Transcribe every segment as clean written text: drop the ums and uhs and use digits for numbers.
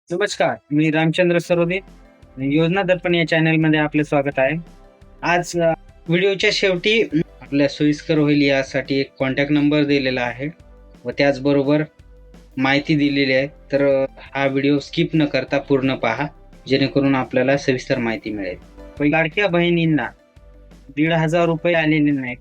नमस्कार, मी रामचंद्र सरोदे. योजना दर्पण या चॅनलमध्ये आपले स्वागत आहे. आज व्हिडिओच्या शेवटी आपल्या सोयीस्कर होईल यासाठी एक कॉन्टॅक्ट नंबर दिलेला आहे व त्याचबरोबर माहिती दिलेली आहे. तर हा व्हिडिओ स्किप न करता पूर्ण पहा, जेणेकरून आपल्याला सविस्तर माहिती मिळेल. लाडक्या बहिणींना 1,500 रुपये आलेले नाहीत,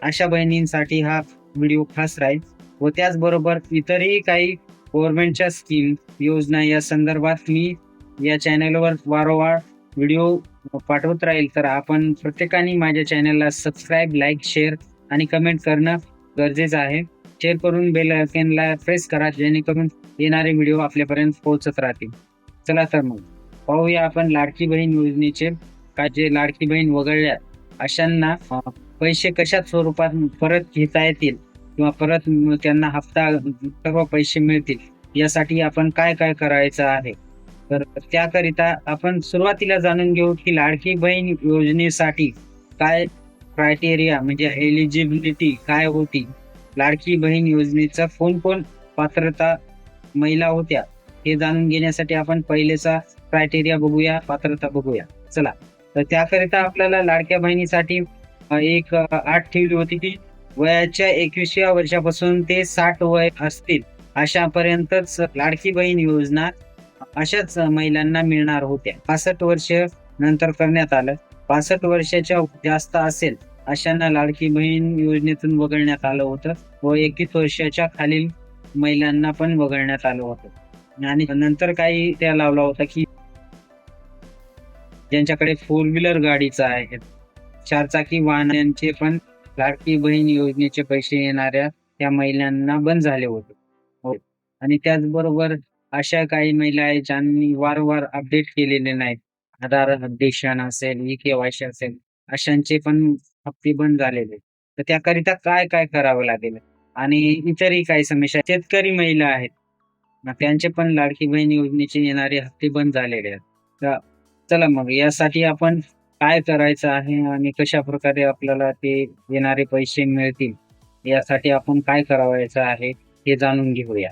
अशा बहिणींसाठी हा व्हिडिओ खास राहील व त्याचबरोबर इतरही काही गव्हर्नमेंटच्या स्कीम योजना या संदर्भात मी या चॅनलवर वारंवार व्हिडिओ पाठवत राहील. तर आपण प्रत्येकाने माझ्या चॅनलला सबस्क्राईब, लाईक, शेअर आणि कमेंट करणं गरजेचं आहे. शेअर करून बेल आयकॉनला प्रेस करा, जेणेकरून येणारे व्हिडिओ आपल्यापर्यंत पोहोचत राहतील. चला तर मग पाहूया आपण लाडकी बहीण योजनेचे. का जे लाडकी बहीण वगळल्या अशांना पैसे कशा स्वरूपात परत घेता येतील किंवा परत त्यांना हप्ता सर्व पैसे मिळतील, यासाठी आपण काय काय करायचं आहे. तर त्याकरिता आपण सुरुवातीला जाणून घेऊ की लाडकी बहीण योजनेसाठी काय क्रायटेरिया म्हणजे एलिजिबिलिटी काय होती, लाडकी बहीण योजनेचा कोण पात्रता महिला होत्या हे जाणून घेण्यासाठी आपण पहिलेचा क्रायटेरिया बघूया, पात्रता बघूया. चला, तर त्याकरिता आपल्याला लाडक्या बहिणीसाठी एक अट ठेवली होती की वयाच्या 21व्या वर्षापासून ते 60 वय असतील अशापर्यंतच लाडकी बहीण योजना अशाच महिलांना मिळणार होत्या. 65 वर्ष नंतर करण्यात आलं. 65 वर्षाच्या जास्त असेल अशांना लाडकी बहीण योजनेतून वगळण्यात आलं होतं व 21 वर्षाच्या खालील महिलांना पण वगळण्यात आलं होतं. आणि नंतर काही त्या लावला होता की ज्यांच्याकडे 4 व्हीलर गाडीचा आहे, 4 चाकी वाहनांचे पण लाडकी बहीण योजनेचे पैसे येणाऱ्या त्या महिलांना बंद झाले होते. आणि त्याचबरोबर अशा काही महिला आहेत ज्यांनी वारंवार अपडेट केलेले नाहीत, आधार अपडेशन असेल, ई-केवायसी असेल, अशांचे पण हप्ते बंद झालेले. तर त्याकरिता काय काय करावं लागेल आणि इतरही काही समस्या. शेतकरी महिला आहेत, मग त्यांचे पण लाडकी बहीण योजनेचे येणारे हप्ते बंद झालेले आहेत. तर चला मग यासाठी आपण काय करायचं आहे आणि कशा प्रकारे आपल्याला ते येणारे पैसे मिळतील, यासाठी आपण काय करायचं आहे हे जाणून घेऊया.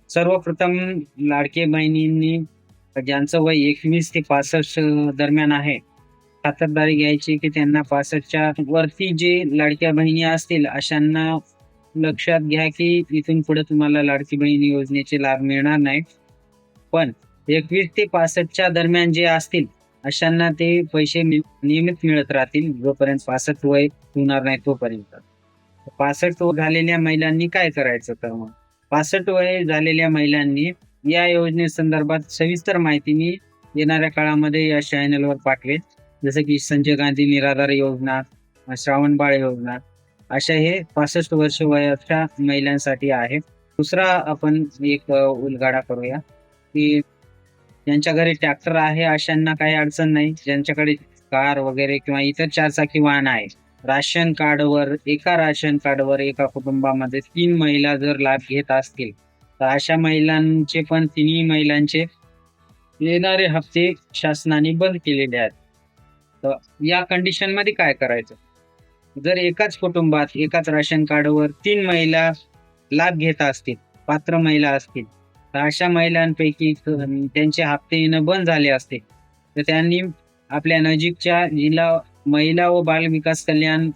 सर्वप्रथम लाडके बहिणींनी ज्यांचं वय 21 ते 65 दरम्यान आहे, खातरदारी घ्यायची की त्यांना 65च्या वरती जे लाडक्या बहिणी असतील अशांना लक्षात घ्या की इथून पुढे तुम्हाला लाडकी बहीण योजनेचे लाभ मिळणार नाहीत. पण 21 ते 65च्या दरम्यान जे असतील अशांना ते पैसे नियमित मिळत राहतील, जोपर्यंत 65 वय होणार नाही तोपर्यंत. 65 झालेल्या महिलांनी काय करायचं, तर मग 65 वय झालेल्या महिलांनी या योजनेसंदर्भात सविस्तर माहिती मी येणाऱ्या काळामध्ये या चॅनलवर पाठवेल. जसं की संजय गांधी निराधार योजना, श्रावणबाळ योजना, अशा हे 65 वर्ष वयाच्या महिलांसाठी आहे. दुसरा आपण एक उलगडा करूया की ज्यांच्या घरी ट्रॅक्टर आहे अशांना काही अडचण नाही. ज्यांच्याकडे कार वगैरे किंवा इतर 4 चाकी वाहन आहे, एका राशन कार्डवर एका कुटुंबामध्ये 3 महिला जर लाभ घेत असतील, तर अशा महिलांचे पण तिन्ही महिलांचे येणारे हप्ते शासनाने बंद केलेले आहेत. तर या कंडिशन मध्ये काय करायचं, जर एकाच कुटुंबात एकाच राशन कार्डवर 3 महिला लाभ घेत असतील, पात्र महिला असतील, तर अशा महिलांपैकी त्यांचे हप्ते येणं बंद झाले असते, तर त्यांनी आपल्या नजीकच्या जिल्हा महिला व बाल विकास कल्याण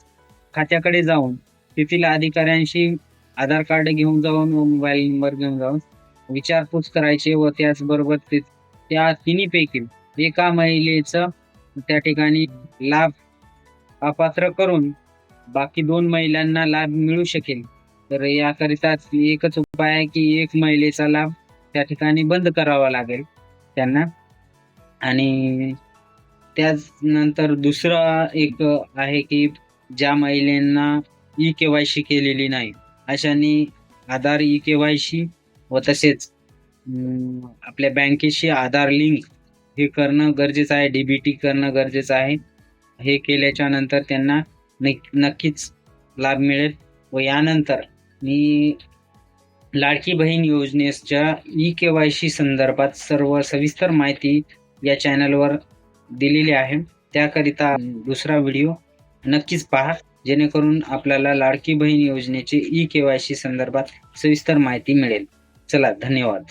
खात्याकडे जाऊन तेथील अधिकाऱ्यांशी आधार कार्ड घेऊन जाऊन व मोबाईल नंबर घेऊन जाऊन विचारपूस करायची व त्याचबरोबर त्या तिन्हीपैकी एका महिलेचं त्या ठिकाणी लाभ अपात्र करून बाकी 2 महिलांना लाभ मिळू शकेल. तर याकरिता एकच उपाय आहे की एक महिलेचा लाभ त्या ठिकाणी बंद करावा लागेल त्यांना. आणि त्यानंतर दुसरा एक आहे की ज्या महिलांना ई-केवायसी केलेली नाही अशांनी आधार ई-केवायसी व तसेच आपल्या बँकेशी आधार लिंक हे करणं गरजेचं आहे, डीबीटी करणं गरजेचं आहे. हे केल्याच्या नंतर त्यांना नक्कीच लाभ मिळेल. व यानंतर मी लाडकी बहीण योजनेच्या ई-केवायसी संदर्भात सर्व सविस्तर माहिती या चॅनलवर दिलेली आहे. त्याकरिता दुसरा व्हिडिओ नक्कीच पहा, जेणेकरून आपल्याला लाडकी बहीण योजनेचे ई-केवायसी संदर्भात सविस्तर माहिती मिळेल. चला, धन्यवाद.